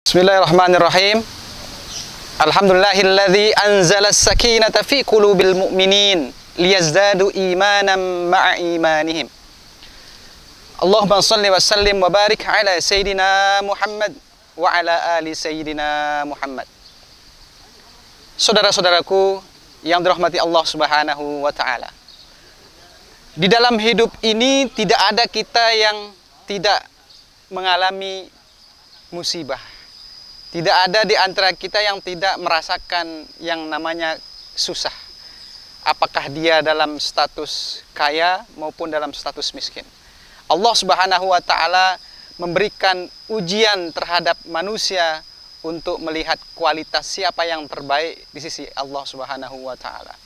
Bismillahirrahmanirrahim. Alhamdulillahilladzi anzala as-sakinata fi qulubil mu'minin liyazdadu imanan ma'a imanihim. Allahumma shalli wa sallim wa barik ala sayyidina Muhammad wa ala ali sayyidina Muhammad. Saudara-saudaraku yang dirahmati Allah Subhanahu wa taala. Di dalam hidup ini tidak ada kita yang tidak mengalami musibah. Tidak ada di antara kita yang tidak merasakan yang namanya susah. Apakah dia dalam status kaya maupun dalam status miskin. Allah Subhanahu wa taala memberikan ujian terhadap manusia untuk melihat kualitas siapa yang terbaik di sisi Allah Subhanahu wa taala.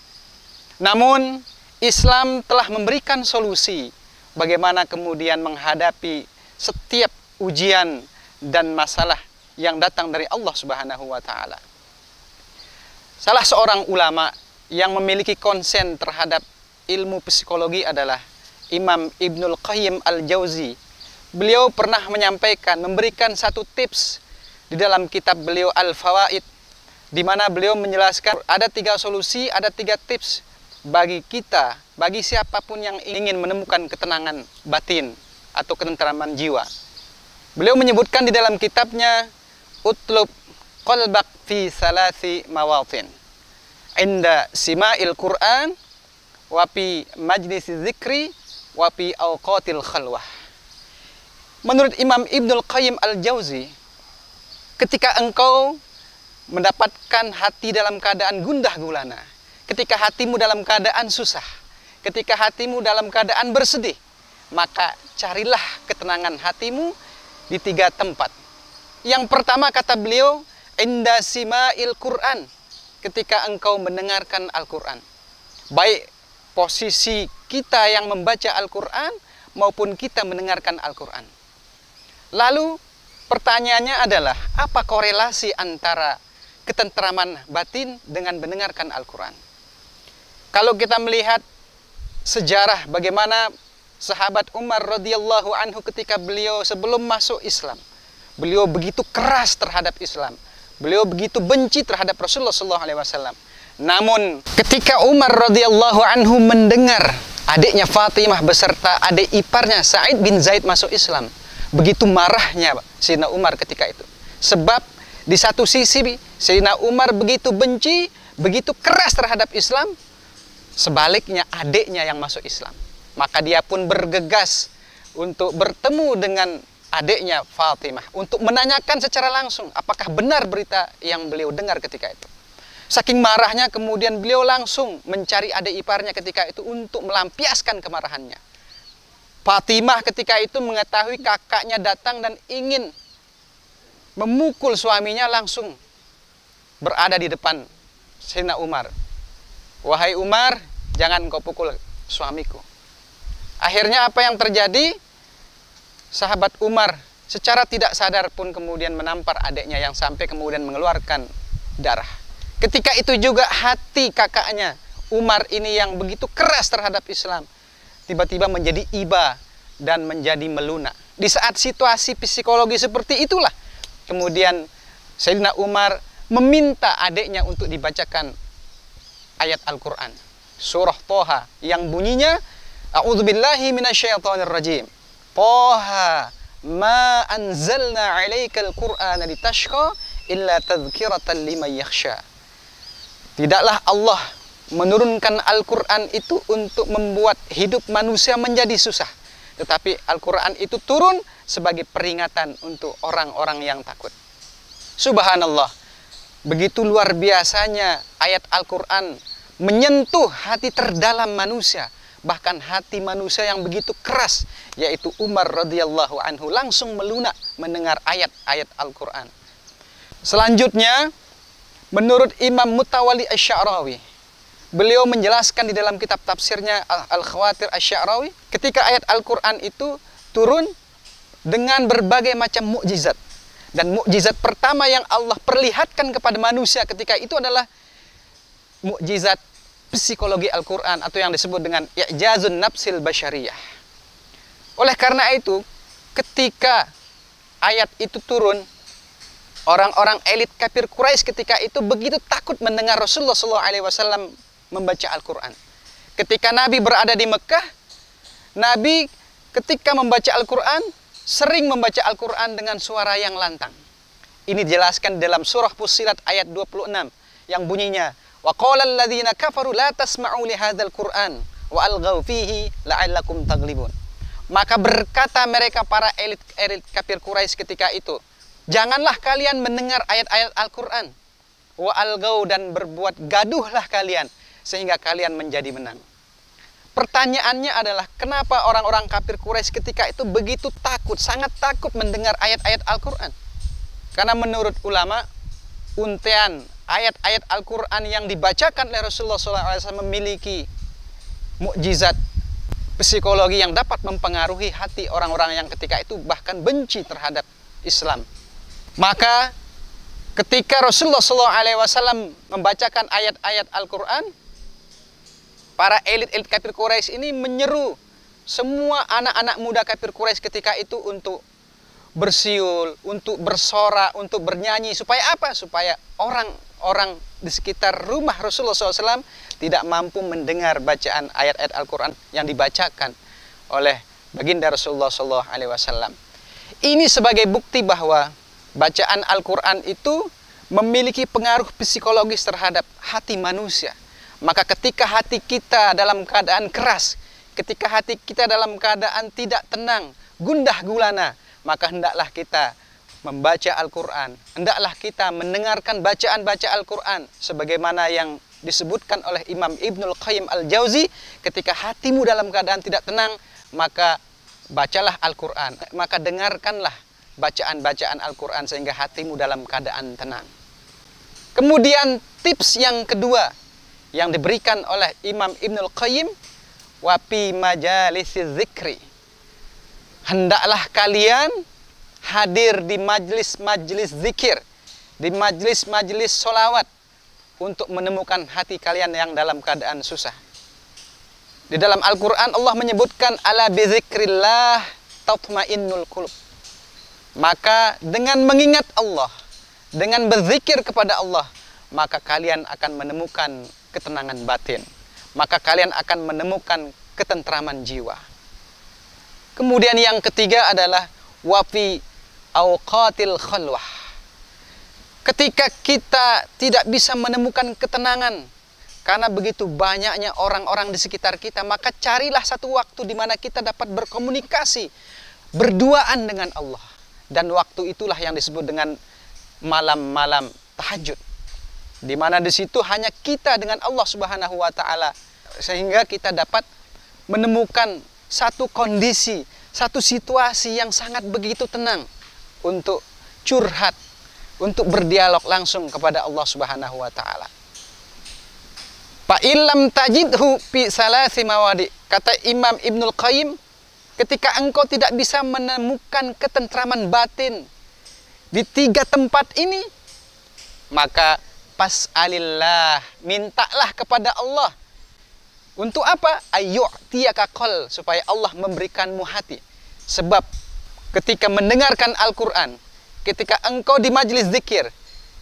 Namun Islam telah memberikan solusi bagaimana kemudian menghadapi setiap ujian dan masalah yang datang dari Allah Subhanahu wa taala. Salah seorang ulama yang memiliki konsen terhadap ilmu psikologi adalah Imam Ibnul Qayyim Al-Jauzi. Beliau pernah menyampaikan, memberikan satu tips di dalam kitab beliau Al-Fawaid, di mana beliau menjelaskan ada 3 solusi, ada 3 tips bagi kita, bagi siapapun yang ingin menemukan ketenangan batin atau ketentraman jiwa. Beliau menyebutkan di dalam kitabnya, utlub qalbak fi salasi mawatin inda sima'il Qur'an wa fi majlis zikri wa fi awqatil khalwah. Menurut Imam Ibnul Qayyim Al-Jauzi, ketika engkau mendapatkan hati dalam keadaan gundah gulana, ketika hatimu dalam keadaan susah, ketika hatimu dalam keadaan bersedih, maka carilah ketenangan hatimu di 3 tempat. Yang pertama kata beliau, inda sima'il Qur'an, ketika engkau mendengarkan Al-Quran. Baik posisi kita yang membaca Al-Quran maupun kita mendengarkan Al-Quran. Lalu pertanyaannya adalah, apa korelasi antara ketentraman batin dengan mendengarkan Al-Quran? Kalau kita melihat sejarah bagaimana sahabat Umar radhiyallahu anhu ketika beliau sebelum masuk Islam, beliau begitu keras terhadap Islam. Beliau begitu benci terhadap Rasulullah SAW. Namun ketika Umar radhiyallahu anhu mendengar adiknya Fatimah beserta adik iparnya Sa'id bin Zaid masuk Islam, begitu marahnya Sayyidina Umar ketika itu. Sebab di satu sisi Sayyidina Umar begitu benci, begitu keras terhadap Islam, sebaliknya adiknya yang masuk Islam. Maka dia pun bergegas untuk bertemu dengan adiknya Fatimah untuk menanyakan secara langsung apakah benar berita yang beliau dengar ketika itu. Saking marahnya kemudian beliau langsung mencari adik iparnya ketika itu untuk melampiaskan kemarahannya. Fatimah ketika itu mengetahui kakaknya datang dan ingin memukul suaminya, langsung berada di depan Sayyidina Umar. Wahai Umar, jangan kau pukul suamiku. Akhirnya apa yang terjadi? Sahabat Umar secara tidak sadar pun kemudian menampar adiknya yang sampai kemudian mengeluarkan darah. Ketika itu juga hati kakaknya Umar ini yang begitu keras terhadap Islam tiba-tiba menjadi iba dan menjadi melunak. Di saat situasi psikologi seperti itulah kemudian Sayyidina Umar meminta adiknya untuk dibacakan ayat Al-Quran, surah Toha, yang bunyinya A'udzubillahi minasyaitonirrajim. Toha ma anzalna 'alaikal Qur'ana litashqa illa tadhkiratan liman yakhsha. Tidaklah Allah menurunkan Al-Quran itu untuk membuat hidup manusia menjadi susah, tetapi Al-Quran itu turun sebagai peringatan untuk orang-orang yang takut. Subhanallah, begitu luar biasanya ayat Al-Quran menyentuh hati terdalam manusia. Bahkan hati manusia yang begitu keras, yaitu Umar radhiyallahu anhu, langsung melunak mendengar ayat-ayat Al-Quran. Selanjutnya, menurut Imam Mutawalli Asy-Sya'rawi, beliau menjelaskan di dalam kitab tafsirnya Al-Khawatir Asy-Sya'rawi, ketika ayat Al-Quran itu turun dengan berbagai macam mukjizat. Dan mukjizat pertama yang Allah perlihatkan kepada manusia ketika itu adalah mukjizat psikologi Al-Quran atau yang disebut dengan i'jazun nafsil basyariyah. Oleh karena itu, ketika ayat itu turun, Orang-orang elit kafir Quraisy ketika itu begitu takut mendengar Rasulullah SAW membaca Al-Quran. Ketika Nabi berada di Mekah, Nabi ketika membaca Al-Quran sering membaca Al-Quran dengan suara yang lantang. Ini dijelaskan dalam surah Fussilat ayat 26 yang bunyinya, wa qala alladziina kafaru la tasma'u li hadzal Qur'an wa alghaw fihi la'allakum taghlibun. Maka berkata mereka para elit kafir Quraisy ketika itu, janganlah kalian mendengar ayat-ayat Al-Quran. Wa algaw, dan berbuat gaduhlah kalian sehingga kalian menjadi menang. Pertanyaannya adalah, kenapa orang-orang kafir Quraisy ketika itu begitu takut, sangat takut mendengar ayat-ayat Al-Quran? Karena menurut ulama, untean ayat-ayat Al-Quran yang dibacakan oleh Rasulullah SAW memiliki mukjizat psikologi yang dapat mempengaruhi hati orang-orang yang ketika itu bahkan benci terhadap Islam. Maka ketika Rasulullah SAW membacakan ayat-ayat Al-Quran, para elit-elit kafir Quraisy ini menyeru semua anak-anak muda kafir Quraisy ketika itu untuk bersiul, untuk bersorak, untuk bernyanyi. Supaya apa? Supaya orang-orang di sekitar rumah Rasulullah SAW tidak mampu mendengar bacaan ayat-ayat Al-Quran yang dibacakan oleh baginda Rasulullah SAW. Ini sebagai bukti bahwa bacaan Al-Quran itu memiliki pengaruh psikologis terhadap hati manusia. Maka ketika hati kita dalam keadaan keras, ketika hati kita dalam keadaan tidak tenang, gundah gulana, maka hendaklah kita membaca Al-Quran, hendaklah kita mendengarkan bacaan-bacaan Al-Quran sebagaimana yang disebutkan oleh Imam Ibnul Qayyim Al-Jauzi, ketika hatimu dalam keadaan tidak tenang, maka bacalah Al-Quran, maka dengarkanlah bacaan-bacaan Al-Quran sehingga hatimu dalam keadaan tenang. Kemudian tips yang kedua yang diberikan oleh Imam Ibnul Qayyim, wa fi majalisiz zikri, hendaklah kalian hadir di majlis-majlis zikir, di majlis-majlis solawat untuk menemukan hati kalian yang dalam keadaan susah. Di dalam Al-Quran Allah menyebutkan ala bizikrillah tatmainnul qulub. Maka dengan mengingat Allah, dengan berzikir kepada Allah, maka kalian akan menemukan ketenangan batin. Maka kalian akan menemukan ketentraman jiwa. Kemudian yang ketiga adalah wafi awqatil khalwah. Ketika kita tidak bisa menemukan ketenangan karena begitu banyaknya orang-orang di sekitar kita, maka carilah satu waktu di mana kita dapat berkomunikasi, berduaan dengan Allah. Dan waktu itulah yang disebut dengan malam-malam tahajud, di mana di situ hanya kita dengan Allah Subhanahu wa taala, sehingga kita dapat menemukan satu kondisi, satu situasi yang sangat begitu tenang untuk curhat, untuk berdialog langsung kepada Allah Subhanahu wa taala. Fa illam tajidhu fi salasi mawadi, kata Imam Ibnul Qayyim, ketika engkau tidak bisa menemukan ketentraman batin di 3 tempat ini, maka pas'alillah, mintalah kepada Allah. Untuk apa? Ayyu'tiyaka qal, supaya Allah memberikanmu hati. Sebab ketika mendengarkan Al-Quran, ketika engkau di majlis zikir,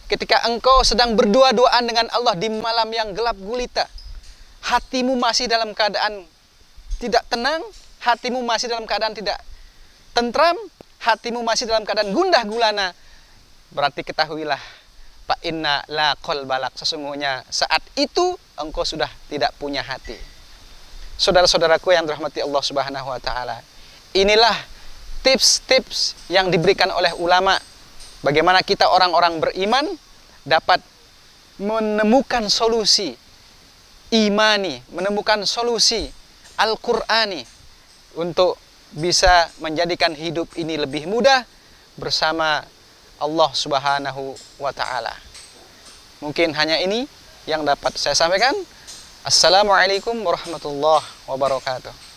ketika engkau sedang berdua-duaan dengan Allah di malam yang gelap gulita, hatimu masih dalam keadaan tidak tenang, hatimu masih dalam keadaan tidak tentram, hatimu masih dalam keadaan gundah gulana, berarti ketahuilah, fa inna la qalbalak, sesungguhnya saat itu engkau sudah tidak punya hati. Saudara-saudaraku yang dirahmati Allah Subhanahu wa taala, inilah tips-tips yang diberikan oleh ulama bagaimana kita orang-orang beriman dapat menemukan solusi imani, menemukan solusi Al-Qur'ani untuk bisa menjadikan hidup ini lebih mudah bersama Allah Subhanahu wa ta'ala. Mungkin hanya ini yang dapat saya sampaikan. Assalamualaikum warahmatullahi wabarakatuh.